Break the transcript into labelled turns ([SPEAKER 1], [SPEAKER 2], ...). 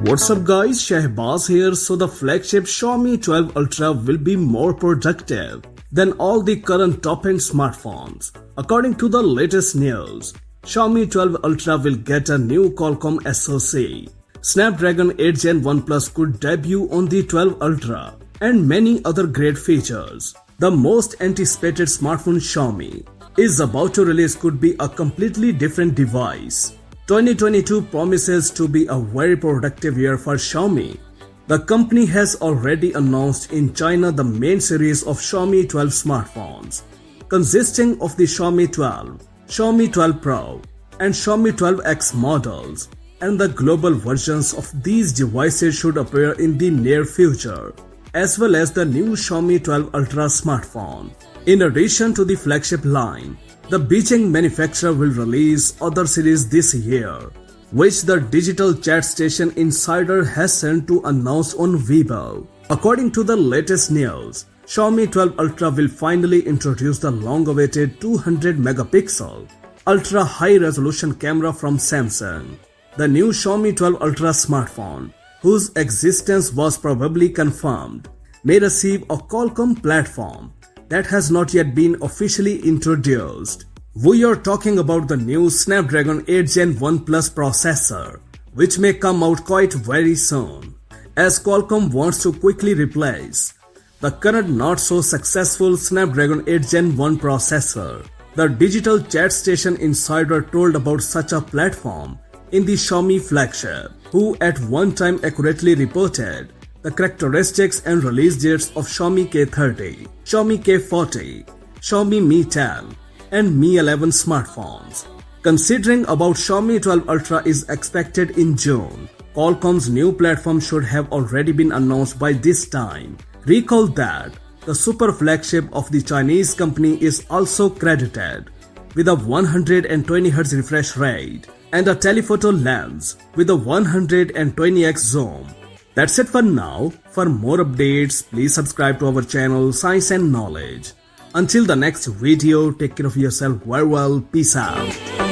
[SPEAKER 1] What's up guys, Shahbaz here. So the flagship Xiaomi 12 Ultra will be more productive than all the current top-end smartphones. According to the latest news, Xiaomi 12 Ultra will get a new Qualcomm SoC. Snapdragon 8 Gen OnePlus could debut on the 12 Ultra and many other great features. The most anticipated smartphone Xiaomi is about to release could be a completely different device. 2022 promises to be a very productive year for Xiaomi. The company has already announced in China the main series of Xiaomi 12 smartphones, consisting of the Xiaomi 12, Xiaomi 12 Pro, and Xiaomi 12X models, and the global versions of these devices should appear in the near future, as well as the new Xiaomi 12 Ultra smartphone. In addition to the flagship line, the Beijing manufacturer will release other series this year, which the digital chat station Insider has sent to announce on Vivo. According to the latest news, Xiaomi 12 Ultra will finally introduce the long-awaited 200-megapixel ultra high-resolution camera from Samsung. The new Xiaomi 12 Ultra smartphone, whose existence was probably confirmed, may receive a Qualcomm platform that has not yet been officially introduced. We are talking about the new Snapdragon 8 Gen OnePlus processor, which may come out quite very soon, as Qualcomm wants to quickly replace the current not so successful Snapdragon 8 Gen 1 processor. The digital chat station Insider told about such a platform in the Xiaomi flagship, who at one time accurately reported the characteristics and release dates of Xiaomi K30, Xiaomi K40, Xiaomi Mi 10 and Mi 11 smartphones. Considering about Xiaomi 12 Ultra is expected in June, Qualcomm's new platform should have already been announced by this time. Recall that the super flagship of the Chinese company is also credited with a 120Hz refresh rate and a telephoto lens with a 120x zoom. That's it for now. For more updates, please subscribe to our channel Science and Knowledge. Until the next video, take care of yourself very well. Peace out.